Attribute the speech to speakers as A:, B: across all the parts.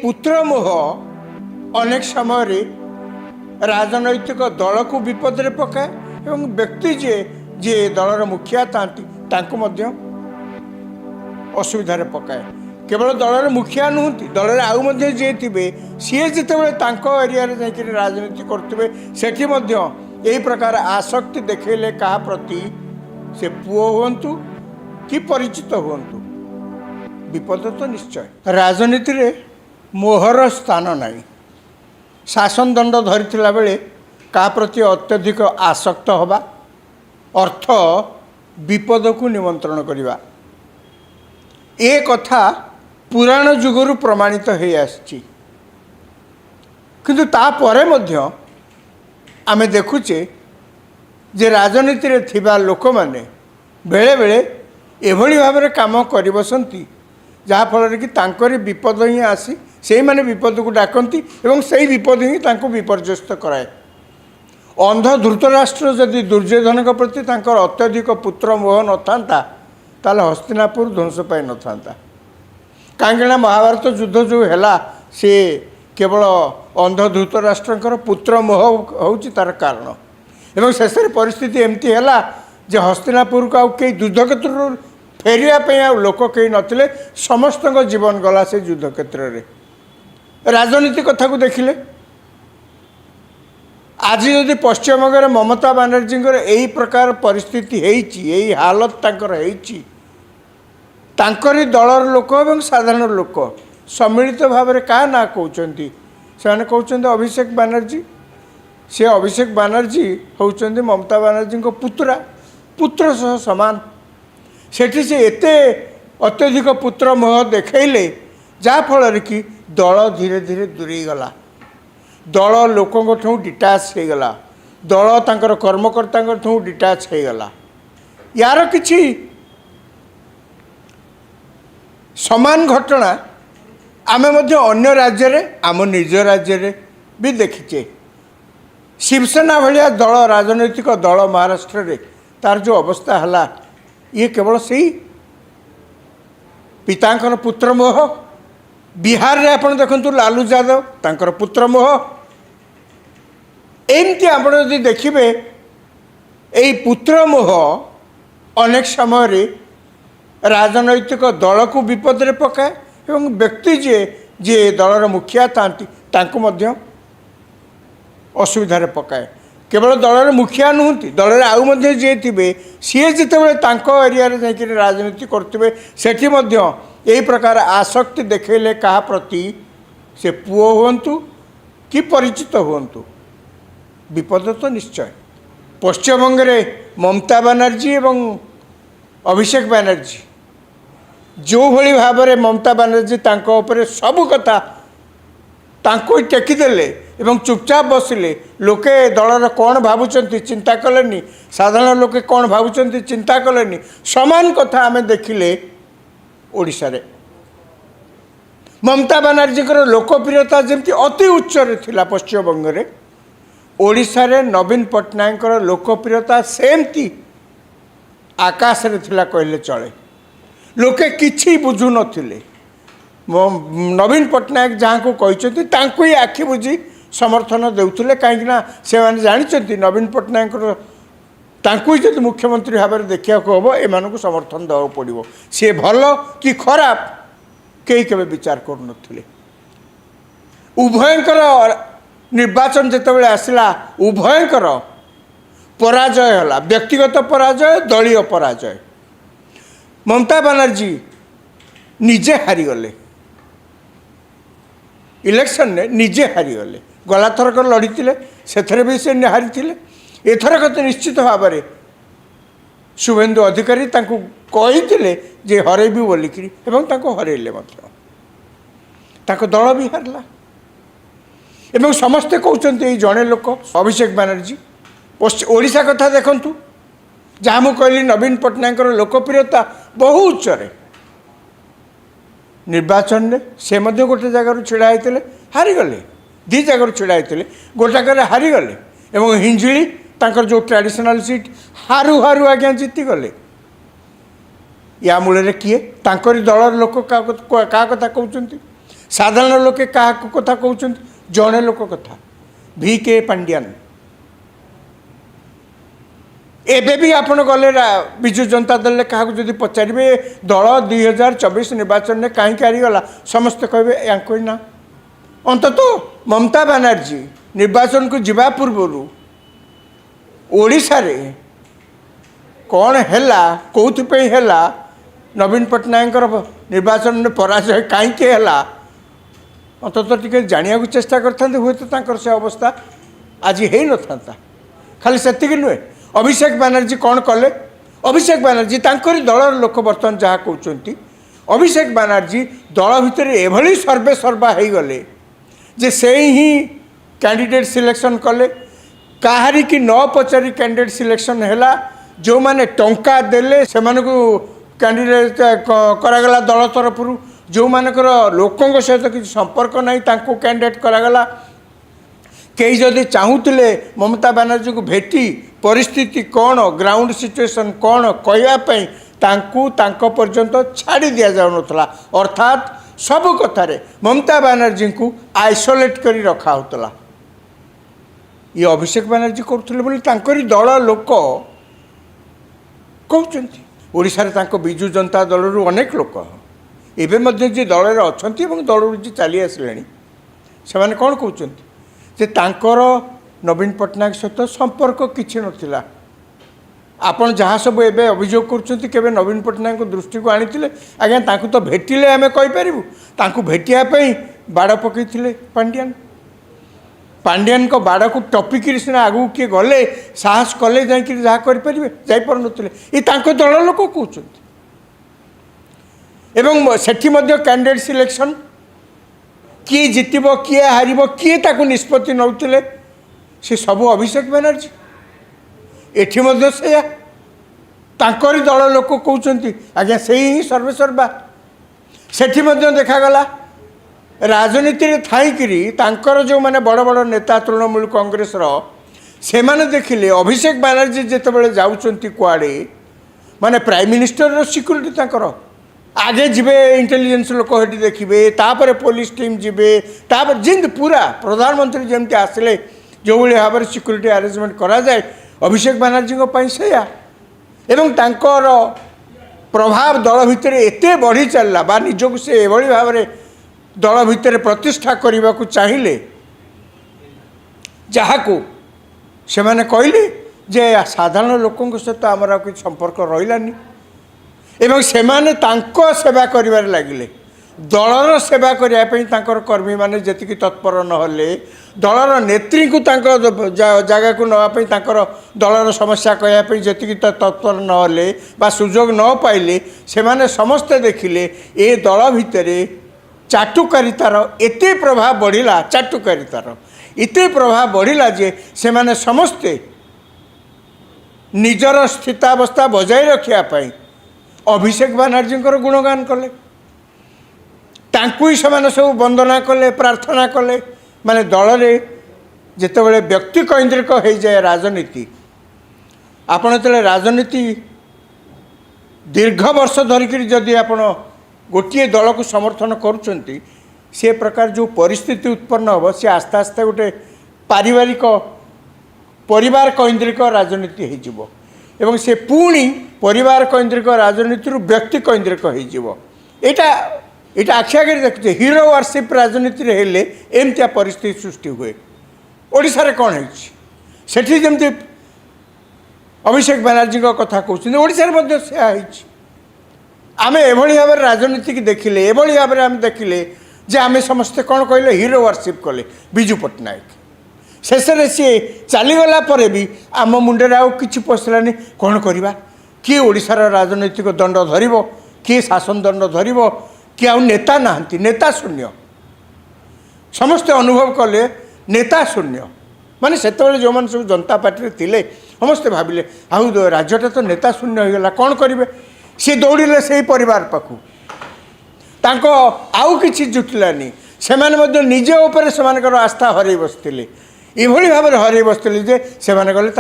A: पुत्र मोह अनेक समय राजनैतिक दल को विपद में पकाए एवं व्यक्ति जे जे दलर मुखिया था असुविधा पकाए। केवल दलर मुखिया नुहति दल आउ जे थे सी जिते एरिया राजनीति करुवे सेठी यही प्रकार आसक्ति देखले क्या प्रति से पुओ हूँ कि परिचित हूँ विपद तो निश्चय। राजनीति रे मोहर स्थान नहीं। शासन दंड धरिथिला बेले का प्रति अत्यधिक आसक्त होबा अर्थ विपद को निमंत्रण करिबा ए कथा पुराण जुगरु प्रमाणित हो आछि। किंतु ता परे मध्य आमे देखुचे जे राजनीति रे थिबा लोक माने बेले बेले एभली भाव में काम करि बसंती जहाँफल कि तांकरी विपद ही आसी से माने विपद को डाकती और से विपद ही तांको विपर्यस्त कराए। अंध धृतराष्ट्र जदि दुर्योधन प्रति तांकर अत्यधिक पुत्र मोह न था ताले हस्तिनापुर ध्वंस पाई न था। कहीं महाभारत युद्ध जो है सी केवल अंध धृतराष्ट्र पुत्र मोह हूँ तार कारण एवं शेष परिस्थिति एमती है जे हस्तिनापुर को कई युद्ध क्षेत्र फेरिया लोक कई नथिले समस्त जीवन गला से युद्ध क्षेत्र में। राजनीति कथा को देखिले आज यदि पश्चिमबंग ममता बानर्जी यही प्रकार परिस्थिति यही हालत तांकरी दलर लोक और साधारण लोक सम्मिलित भाव में क्या ना कहते से कहते अभिषेक बानर्जी से अभिषेक बानर्जी होउचंदी ममता बानर्जी को पुत्र सह सामान सेठी से एते अत्यधिक पुत्र मोह देखले जाफल कि दल धीरे धीरे दूरी गला दल लोकों ठू डिटाच हो गला दल तांकर कर्मकर्ता ठू डिटाच हो गला। यार किछि समान घटना आमे मध्य अन्य राज्य रे आम निज राज्य रे भी देखिचे। शिवसेना भलिया दल राजनैतिक दल महाराष्ट्र रे तार जो अवस्था है ये केवल सही पितांकर पुत्र मोह। बिहार रे आपण देखंतु लालू यादव तांकर पुत्र मोह एमती आपण यदि देखिबे एई पुत्र मोह अनेक समय राजनैतिक दल को विपद में पकाए एवं व्यक्ति जे जे दलर मुखिया था असुविधा पकाए। केवल दलर मुखिया नुहति दल आउ जे थे सी जिते एरिया राजनीति करुवे सेठी यही प्रकार आसक्ति देखले क्या प्रति से पुओ हूँ कि परिचित हूँ विपद तो निश्चय। पश्चिमबंग ममता बानर्जी एवं अभिषेक बानर्जी जो भली भाव में ममता बानर्जी तांको उपरे सब कथा तांको टेकीदेले एवं चुपचाप बसिले लोके दलर कौन भावुंट चिंता कलेनी साधारण लोके कौन भावुंट चिंता कलेनी समान कथा आमे देखिले। ओडिशा रे ममता बानर्जी लोकप्रियता जमती अति उच्च थिला पश्चिमबंग रे ओडिशा रे नवीन पट्टनायक लोकप्रियता सेमती आकाश रे थिला कहले चले। लोके किछि बुझु नथिले नवीन पट्टनायक जहाँ को कहते तांको ही आखि बुझी समर्थन देउथिले कहीं से माने जानिचंती नवीन पट्टनायक तांको ही जब मुख्यमंत्री भाव में देखा हम एम समर्थन देवा पड़ो सी भल कि खराब कई के विचार करुन। उभयंकर निर्वाचन जितेबाला आसला उभयंकर पराजय है व्यक्तिगत पराजय दलीय पराजय। ममता बानर्जी निजे हारीगले इलेक्शन ने निजे हारीगले गला थरक लड़ी से भी से हारी एथरक तो निश्चित भाव में शुभेन्दु अधिकारी कही जे हरैबी बोलिकी हरैले दल भी हारला एवं समस्ते कहते जड़े लोक अभिषेक बानर्जी ओडिशा कथा देखंतु जहाँ मुझे कहली नवीन पट्टनायक लोकप्रियता बहु उच्च निर्वाचन में से गोटे जगार छिड़ा होते हारीगले दी जगार छिड़ा होते गोटाकर हारीगले एवं हिंजिली तांकर जो ट्रेडिशनल सीट हारू हारू आज्ञा जीतीगले। या मूल किए तांकरी दलर लोक क्या कथा कहते साधारण लोके क्या कथा कहते जड़े लोक कथा VK पांड्यान एबे भी आपण गले विजु जनता दल क्या जब पचारे दल 2024 निर्वाचन में कहीं हारीगला समस्ते कहे या ना अंतत ममता बनर्जी निर्वाचन को जीवा पूर्व ओडिशा रे कौन है कौन है नवीन पट्टनायक निर्वाचन में पराजय कहीं अंतत टे जाना चेष्टा करते हुए तो से अवस्था आज हो न था खाली से नुहे अभिषेक बनर्जी कौन कले अभिषेक बनर्जी तांकरी दलर लोक बर्तमान जहाँ कहते अभिषेक बनर्जी दल भितर एभली सर्वे सर्वा हो गले जे से ही कैंडिडेट सिलेक्शन कले कहारी की न पचारि कैंडिडेट सिलेक्शन है जो माने टंका देले से कैंडिडेट करागला दल तरफ जो मानकर लोकों सहित किसी संपर्क नहीं तांको कैंडिडेट करागला कई जदि चाहूले ममता बनर्जी को भेटी परिस्थिति कौन ग्राउंड सिचुएशन कौन कहवाई तांको पर्यंत छाड़ी दि जाऊला अर्थात सब कथार ममता बनर्जी को आइसोलेट कर रखा होता ये अभिषेक बनर्जी करुले दल लोक कहते ओडिशा विजु जनता दल अनेक लोक एवं जी दल अच्छा दल जी चली आसिले से कौन कहते जे तांकर नवीन पट्टनायक सहित संपर्क किसी नथिला आपण जहाँ सब एवं अभियोग कर नवीन पट्टनायक दृष्टि को आनी आज्ञा तो भेटिले आम कहीपरू तांको भेटियापी बाड़ पकईले पांड्यान को बाड़ को टपिकी सीना आगू किए गले साहस कले जहाँ करें जापर नुले ये दल लोक कहते एवं सेठी कैंडिडेट सिलेक्शन किए जितब किए हार किए ताकू निष्पत्ति नौले से सब अभिषेक बनर्जी एठी से तांकरी दल लोक कहते आज्ञा से ही सर्वे सर्वा सेठी देखागला राजनीति थाईकरी तांकर जो माने बड़ बड़ नेता तृणमूल कांग्रेस से माने देखिले अभिषेक बनर्जी जिते जाऊँच कुआड़े माने प्राइम मिनिस्टर सिक्यूरीटी तांकर आगे जीवे इंटेलिजेंस लोक हेटी देखिए तापर पुलिस टीम जीवे तापर जिंद पूरा प्रधानमंत्री जमती आसिले जो भाव में सिक्यूरीटी अरेंजमेंट करा जाए अभिषेक बनर्जी से एवं तांकर प्रभाव दल भितर एते बढ़ी चलला बा निजक से एभली भाव में दल भितर प्रतिष्ठा करने को चाहिए जहाँ को से मैंने कहले जे साधारण लोकों सहित आमर किसी संपर्क रही एवं से माने तांको सेवा करिबार लागिले दलर सेवा करने कर्मी माने जतिक तत्पर नहले दलर नेत्री को जगह को नापी दलर समस्या कहवाई जतिक तत्पर नहले बा सुजोग न पाइले से माने समस्ते देखिले ए दल भितर चाटुकारितार एते प्रभाव बढ़िला चाटुकारितार एते प्रभाव बढ़िला जे से माने समस्ते निजर स्थितावस्था बजाय रखापी अभिषेक बनर्जी गुणगान कले तांकु ही से सब वंदना कले प्रार्थना कले माने दल में जितेबाला व्यक्ति केन्द्रिक हो जाए राजनीति आपण जो राजनीति दीर्घ वर्ष धरिक जदि आपण गोटे दल को समर्थन करुँच से प्रकार जो परिस्थिति उत्पन्न हम सी आस्ते आस्ते गोटे पारिवारिक परिवार केन्द्रिक राजनीति हो एवं से पुणी परिवार केन्द्रिक राजनीति व्यक्ति केन्द्रिक होटा आखि आगे देखुचे हिरो वर्शिप राजनीति हेले एमतिया परिस्थिति सृष्टि हुए ओडिशा रे कौन है जमती अभिषेक बनर्जी कथा कहते ओडिशा आम एभली भाव राजनीति की देखिले एभली भाव में आम देखिले जे आम समस्ते कौन कहले हिरो वर्शिप कले विजु पट्टनायक शेष में सी चलीगला भी आम मुंडे आउ कि पशलानी कौन करवा किए ओडिशार राजनैतिक दंड धर किए शासन दंड धर किए आउ नेता नहांती नेता शून्य समस्ते अनुभव कले नेता शून्य माने से जो मैंने सब जनता पार्टी थे समस्ते भाविले आउ राज्यटा तो नेता शून्य होगा कौन करेंगे सी दौड़े से परिवार पाखु आउ कि जुटिलानी से निजे उपर से आस्था हर बसते एभली भाव में हर बसते जे से गले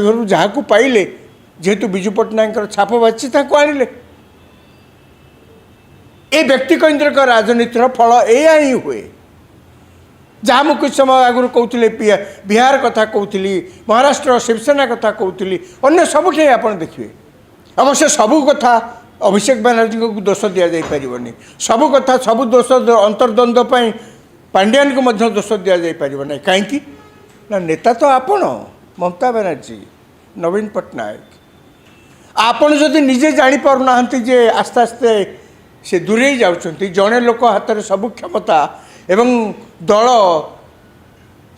A: घर जहाँ को पाइले जेहेतु विजु पट्टनायक छाप बाची आणिले ए व्यक्तिकेन्द्रिक राजनीतिर फल एया ही हुए जहाँ मुझे कुछ समय आगुरी कहते बिहार कथा कहती महाराष्ट्र शिवसेना कथा कहती अन्य सबुठे आप देखिए अवश्य सबू कथा अभिषेक बनर्जी को दोष दि जापरनि सबू कथा सबू दोष अंतर्द्वंद्व पांड्यान को दोष दि जापरना कहीं ना नेता तो आपण ममता बनर्जी नवीन पट्टनायक आपण जदि निजे जापारना जे आस्ते आस्ते से दूरे जाऊँच जड़े लोक हाथ में सबू क्षमता एवं दल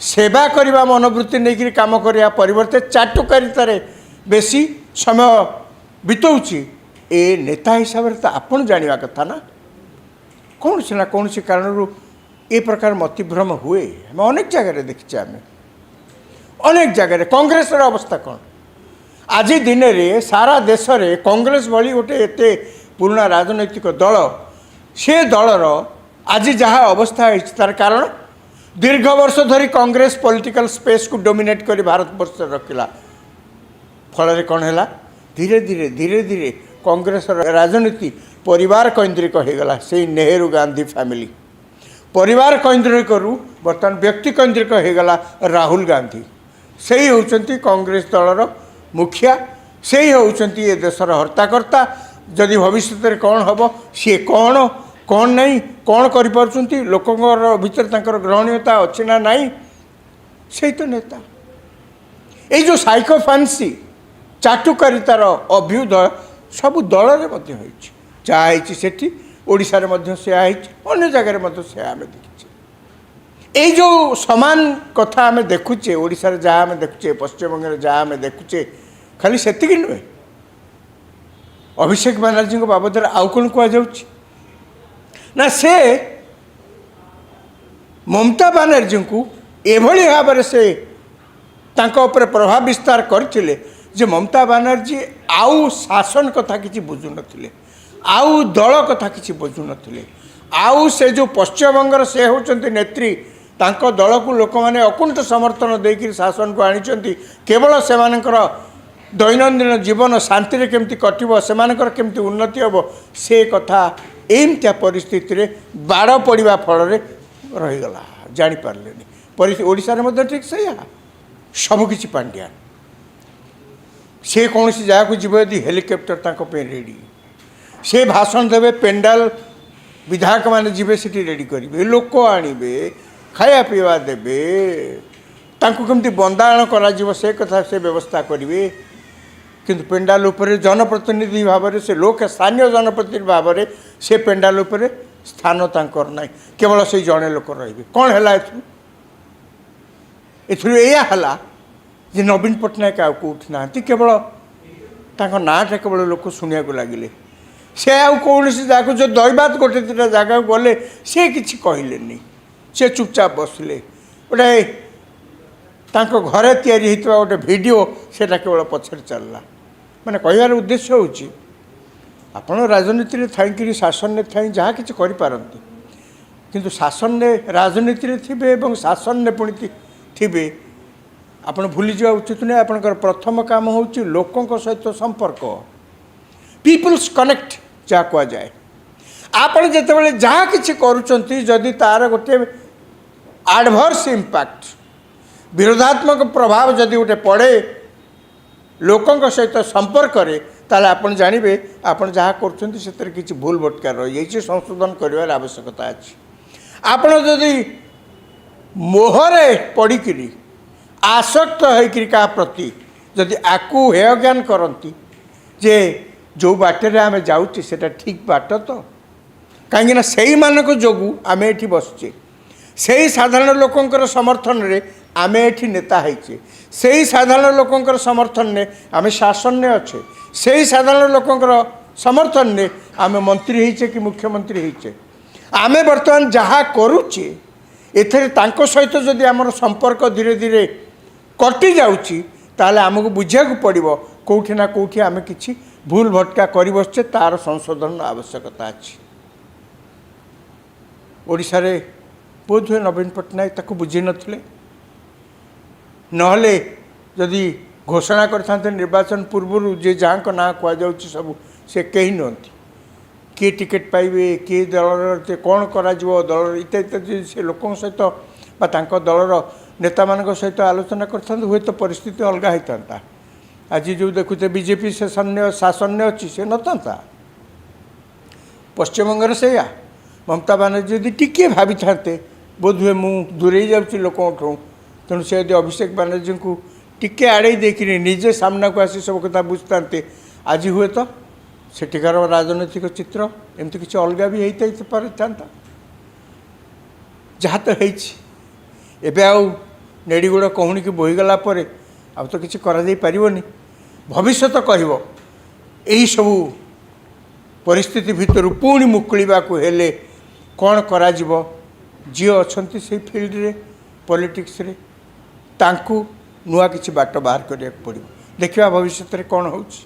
A: सेवा करने मनोवृत्ति नहीं काम करने परिवर्ते चाटुकारितार बेसी समय बिताऊँगी ए नेता हिसाब से तो आपड़ जाना कथा ना कौन से कारण ए प्रकार मतिभ्रम हुए आम अनेक जगह देखीचे आम अनेक जगह कांग्रेस अवस्था कौन आज दिन में सारा देश में कांग्रेस भली गोटे एत पुराना राजनैतिक दल से दलर आज जहाँ अवस्था है तार कारण दीर्घ वर्ष धरी कांग्रेस पॉलिटिकल स्पेस को डोमिनेट कर भारत वर्ष रखिला फल कौन है धीरे धीरे धीरे धीरे कांग्रेस राजनीति परिवार केन्द्रिक होगला से नेहरू गांधी फैमिली परिवार केन्द्रिक बर्तमान व्यक्ति केन्द्रिक होगला राहुल गांधी से ही होती कांग्रेस दलर मुखिया से ही होती ये देशर हर्ताकर्ता जदि भविष्य में कौन हम सी कौन कौन नहीं कौन कर लोकों भीतर तांकर ग्रहणीयता अच्छी ना नहीं से तो नेता ये जो साइकोफांसी चाटुकारितार अभ्युदय सबू दल में जहाँ सेठी ओडिशा रे से अन्य जगह से आम देखीचे ये जो समान कथा आम देखुचे ओडिशा रे जहाँ आम देखुचे पश्चिमबंग जहाँ आम देखुचे खाली सेतिकी नुहे अभिषेक बनर्जी बाबद आउ कौन कहुच्छी ना से ममता बनर्जी को एभली भाव से प्रभाव विस्तार करते जे ममता बनर्जी आउ शासन कथा किसी बुझु नथिले आउ दल कथा किसी बुझु नथिले आउ से जो पश्चिमबंगर से होचंती नेत्री तांको दल को लोक मैंने अकुंठ समर्थन देकर शासन को आनी केवल से दैनंदिन जीवन शांति केमती कटो से केमती उन्नति हम से कथा एमतिया परिस्थिति रे बाड़ पड़ा फल रहीगला जापारे ओडिशा रे ठीक से सबकि पांड्यान से कौन सी जगह को जीव यदि हेलिकप्टर रेडी से भाषण देवे पेंडाल विधायक मैंने जीवे से रेडी करेंगे लोक आणवे खाया पीवा देवे केमती बंदाण कर से कथा से व्यवस्था करेंगे किंतु पेंडाल उपरे जनप्रतिनिधि भाव से लोक स्थानीय जनप्रतिनिधि भाव से पेंडाल उपरे स्थान तांकर ना केवल से जड़े लोक रे कौन है एया जे नवीन पट्टनायक आउ कौटी ना केवल नाटा केवल लोक शुणा लगिले से आउ कौन सी जगह जो दैवात गोटे दुटा जगह गले से किसी कहले से चुपचाप बसले गोटे घरे तैयारी होता गोटे वीडियो से केवल पछर चलला मैंने कहबार उद्देश्य होची आपण राजनीति में थी शासन में थी जहाँ किसी करपारती किंतु शासन ने राजनीति में थे और शासन ने पुणी थे आप भूली जा उचित नहीं आपंकर प्रथम काम हूँ लोकों सहित संपर्क पीपुल्स कनेक्ट जहाँ कहुए आप जिते जहाँ कि करुँच तार गोटे एडवर्स इंपैक्ट विरोधात्मक प्रभाव जदि गोटे पड़े लोकों सहित संपर्क ताले आप जानवे आप जहाँ कर किसी भूल भटका रही संशोधन कर आवश्यकता अच्छी आप जदि मोहरे पड़िकी आसक्त होकर क्या प्रति जदि आकु हेय ज्ञान करती जे जो बाटे आम जाऊँचे से ठीक बाट तो कहीं से मानक जोगु आम ये बसचे से साधारण लोकंर समर्थन रे आम ये नेता होइचे से साधारण लोकंर समर्थन ने आम शासन ने अच्छे से साधारण लोकंर समर्थन ने आम मंत्री होइचे कि मुख्यमंत्री होइचे आम बर्तमान जहाँ करुचे एथरे तांको सहित जदि आमर संपर्क धीरे धीरे कटि जाउची ताले आमको बुझा पड़ो कौटी ना कौटी आम कि भूल भटका कर बसचे तार संशोधन आवश्यकता अच्छी ओडिशा रे बोध हुए नवीन पट्टनायक ताको बुझी नथिले नहले जदि घोषणा करते निर्वाचन पूर्व जे जहाँ ना कहुच्छी सब से कहीं नुहति किए टिकेट पाइबे किए दलर कौन करा दलर इत्यादि इत्यादि से लोकों सहित बा तांको दलर नेता मान सहित आलोचना करते हुए तो परिस्थिति अलग होता आज जो देखुते बीजेपी शासन अच्छी से नता पश्चिमबंगर से ममता बानर्जी यदि टिके भावी था बोध हुए मु दूरे जाऊँगी लोकों तेणु से यदि अभिषेक बानर्जी को टिके आड़े देखिए निजे सामना को आसी सब कथा बुझता आज हुए तो सेठिकार राजनैतिक चित्र एमती किसी अलग भी होता पारिता जहाँ तो होबे नेड़ीगुड़ कहूनी की बोहीगला आउ तो किसी पारनी भविष्य कह यही सबू परिस्थिति भितर पुणी मुकुलिबा को हेले कौन करा जी अच्छा से फील्ड रे पॉलिटिक्स रे तांकु नुआ किसी बाट बाहर करिया पड़ो देखिए भविष्य में कौन होची।